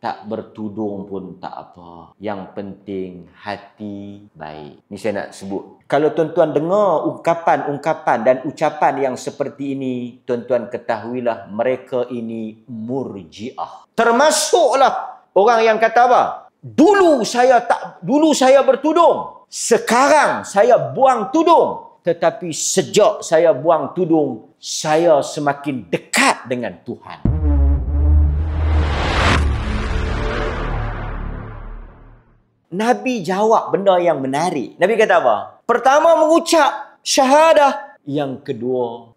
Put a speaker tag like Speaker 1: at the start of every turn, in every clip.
Speaker 1: Tak bertudung pun tak apa. Yang penting hati baik. Ni saya nak sebut. Kalau tuan-tuan dengar ungkapan-ungkapan dan ucapan yang seperti ini, tuan-tuan ketahuilah mereka ini murji'ah. Termasuklah orang yang kata apa? Dulu saya bertudung. Sekarang saya buang tudung. Tetapi sejak saya buang tudung, saya semakin dekat dengan Tuhan. Nabi jawab benda yang menarik. Nabi kata apa? Pertama mengucap syahadah. Yang kedua,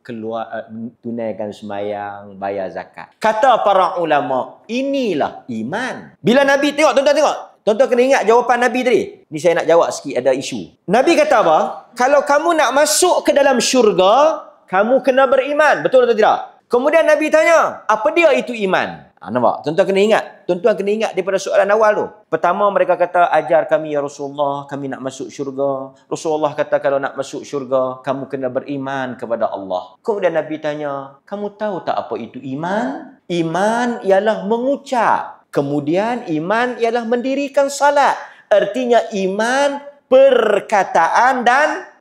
Speaker 1: tunaikan sembahyang, bayar zakat. Kata para ulama, inilah iman. Bila Nabi tuan-tuan tengok. Tuan-tuan kena ingat jawapan Nabi tadi. Ni saya nak jawab sikit, ada isu. Nabi kata apa? Kalau kamu nak masuk ke dalam syurga, kamu kena beriman. Betul atau tidak? Kemudian Nabi tanya, apa dia itu iman? Nampak? Tuan-tuan kena ingat. Tuan-tuan kena ingat daripada soalan awal tu. Pertama mereka kata, ajar kami ya Rasulullah, kami nak masuk syurga. Rasulullah kata kalau nak masuk syurga, kamu kena beriman kepada Allah. Kemudian Nabi tanya, kamu tahu tak apa itu iman? Iman ialah mengucap. Kemudian iman ialah mendirikan salat. Artinya iman, perkataan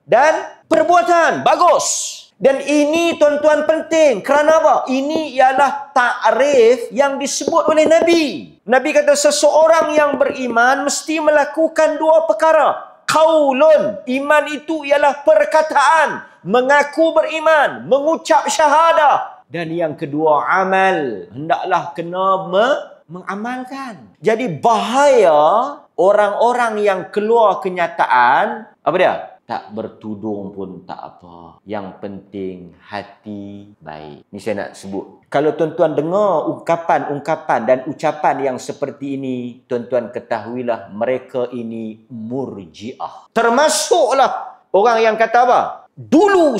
Speaker 1: dan perbuatan. Bagus. Dan ini tuan-tuan penting. Kerana apa? Ini ialah takrif yang disebut oleh Nabi. Nabi kata seseorang yang beriman mesti melakukan dua perkara. Qaulun. Iman itu ialah perkataan. Mengaku beriman. Mengucap syahadah. Dan yang kedua amal. Hendaklah kena mengamalkan. Jadi bahaya orang-orang yang keluar kenyataan. Apa dia? Tak bertudung pun tak apa. Yang penting hati baik. Ni saya nak sebut. Kalau tuan-tuan dengar ungkapan-ungkapan dan ucapan yang seperti ini, tuan-tuan ketahuilah mereka ini murji'ah. Termasuklah orang yang kata apa? Dulu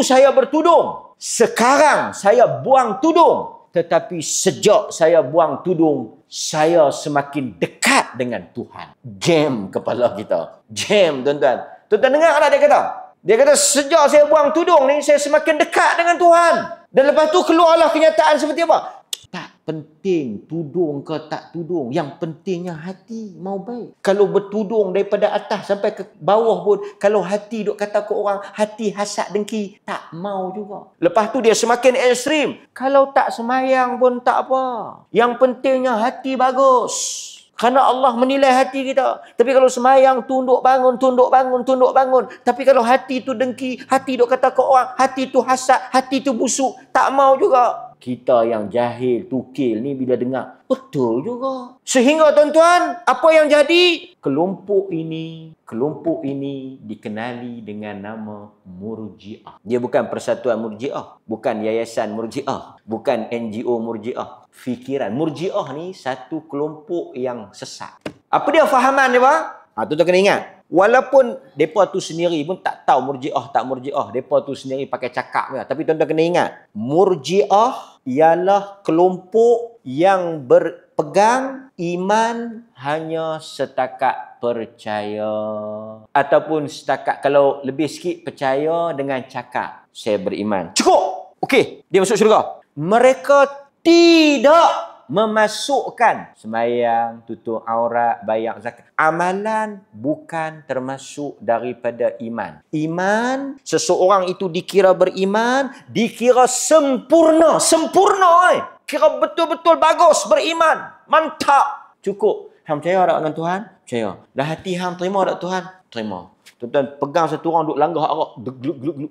Speaker 1: saya bertudung. Sekarang saya buang tudung. Tetapi sejak saya buang tudung, saya semakin dekat dengan Tuhan. Jam kepala kita. Jam, tuan-tuan. Tuan-tuan dengar tak dia kata? Dia kata, sejak saya buang tudung ni, saya semakin dekat dengan Tuhan. Dan lepas tu keluarlah kenyataan seperti apa? Tak penting tudung ke tak tudung. Yang pentingnya hati mau baik. Kalau bertudung daripada atas sampai ke bawah pun, kalau hati duk kata ke orang, hati hasad dengki, tak mau juga. Lepas tu dia semakin ekstrim. Kalau tak semayang pun tak apa. Yang pentingnya hati bagus. Kerana Allah menilai hati kita. Tapi kalau semayang, tunduk bangun. Tapi kalau hati tu dengki, hati duk kata ke orang, hati tu hasad, hati tu busuk, tak mau juga. Kita yang jahil, tukil ni bila dengar, betul juga. Sehingga tuan-tuan, apa yang jadi? Kelompok ini dikenali dengan nama murji'ah. Dia bukan persatuan murji'ah. Bukan yayasan murji'ah. Bukan NGO murji'ah. Fikiran. Murji'ah ni satu kelompok yang sesat. Apa dia fahaman dia, Pak? Tuan-tuan kena ingat. Walaupun mereka tu sendiri pun tak tahu murji'ah tak murji'ah. Mereka tu sendiri pakai cakap je. Tapi tuan-tuan kena ingat. Murji'ah ialah kelompok yang berpegang iman hanya setakat percaya. Ataupun setakat, kalau lebih sikit, percaya dengan cakap. Saya beriman. Cukup! Okey, dia masuk syurga. Mereka tidak memasukkan sembahyang, tutup aurat, bayar zakat. Amalan bukan termasuk daripada iman. Iman, seseorang itu dikira beriman, dikira sempurna. Kira betul-betul bagus beriman. Mantap. Cukup. Hang percaya tak dengan Tuhan? Percaya. Dah hati hang terima tak Tuhan? Terima. Tuan-tuan pegang satu orang duk langgah arak,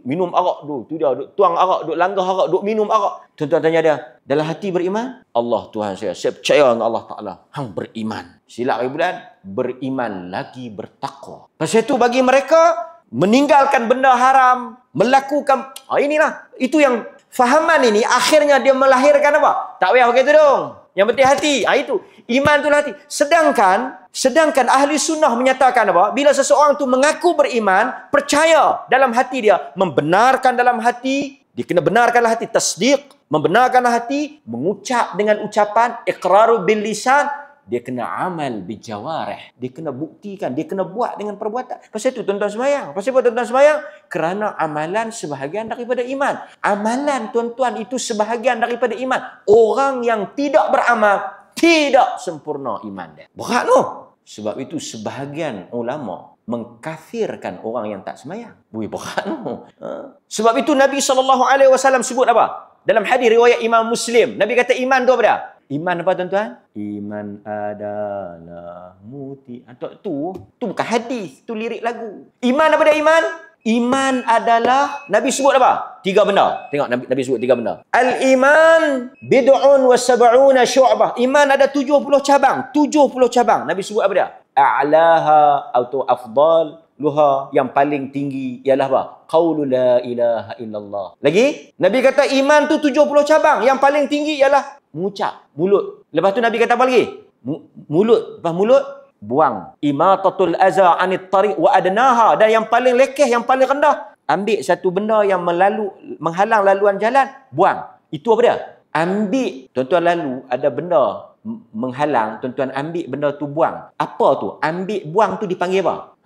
Speaker 1: minum arak tu dia duk tuang arak, duk langgah arak, duk minum arak. Tuan-tuan tanya dia, dalam hati beriman? Allah Tuhan saya percaya dengan Allah Taala. Hang beriman. Silap lagi bulan, beriman lagi bertakwa. Pasal itu bagi mereka meninggalkan benda haram, melakukan inilah, itu yang fahaman ini akhirnya dia melahirkan apa? Tak payah pakai tudung. Yang penting hati. Itu. Iman itulah hati. Sedangkan ahli sunnah menyatakan apa? Bila seseorang tu mengaku beriman, percaya dalam hati dia, membenarkan dalam hati, dia kena benarkanlah hati, tasdiq, membenarkanlah hati, mengucap dengan ucapan, iqraru bil lisan, dia kena amal bil jawarih. Dia kena buktikan, dia kena buat dengan perbuatan. Pasal itu tuan-tuan sembahyang. Pasal apa tuan-tuan sembahyang? Kerana amalan sebahagian daripada iman. Amalan tuan-tuan itu sebahagian daripada iman. Orang yang tidak beramal tidak sempurna iman dia. Berat tu. Sebab itu sebahagian ulama mengkafirkan orang yang tak semayang. Berat tu. Sebab itu Nabi SAW sebut apa? Dalam hadis riwayat Imam Muslim, Nabi kata iman tu apa dia? Iman apa tuan-tuan? Iman adalah muti. Tu bukan hadis, tu lirik lagu. Iman apa dia iman? Iman adalah, Nabi sebut apa? 3 benda. Tengok Nabi sebut 3 benda. Al-iman bid'un wa sab'una syu'bah. Iman ada 70 cabang. 70 cabang. Nabi sebut apa dia? A'laha atau afdal luha, yang paling tinggi ialah apa? Qaulu la ilaha illallah. Lagi? Nabi kata iman tu 70 cabang. Yang paling tinggi ialah mengucap, mulut. Lepas tu Nabi kata apa lagi? Mulut. Lepas mulut, buang. Imatatul aza anit tariq wa adnaha. Dan yang paling lekeh, yang paling rendah, ambil satu benda yang menghalang laluan jalan, buang. Itu apa dia? Ambil. Tuan-tuan lalu ada benda menghalang, tuan-tuan ambil benda tu, buang. Apa tu? Ambil, buang tu dipanggil apa?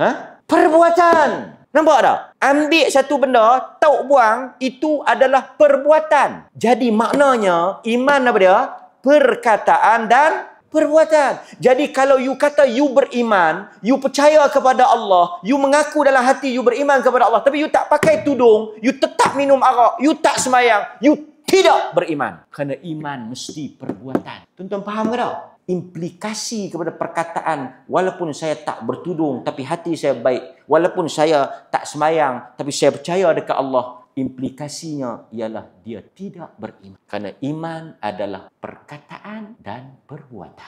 Speaker 1: Perbuatan. Nampak tak? Ambil satu benda, tahu buang, itu adalah perbuatan. Jadi maknanya, iman apa dia? Perkataan dan perbuatan. Jadi kalau you kata you beriman, you percaya kepada Allah, you mengaku dalam hati you beriman kepada Allah, tapi you tak pakai tudung, you tetap minum arak, you tak semayang, you tidak beriman. Kerana iman mesti perbuatan. Tuan-tuan faham ke tak? Implikasi kepada perkataan, walaupun saya tak bertudung tapi hati saya baik, walaupun saya tak semayang tapi saya percaya dekat Allah, implikasinya ialah dia tidak beriman. Kerana iman adalah perkataan dan perbuatan.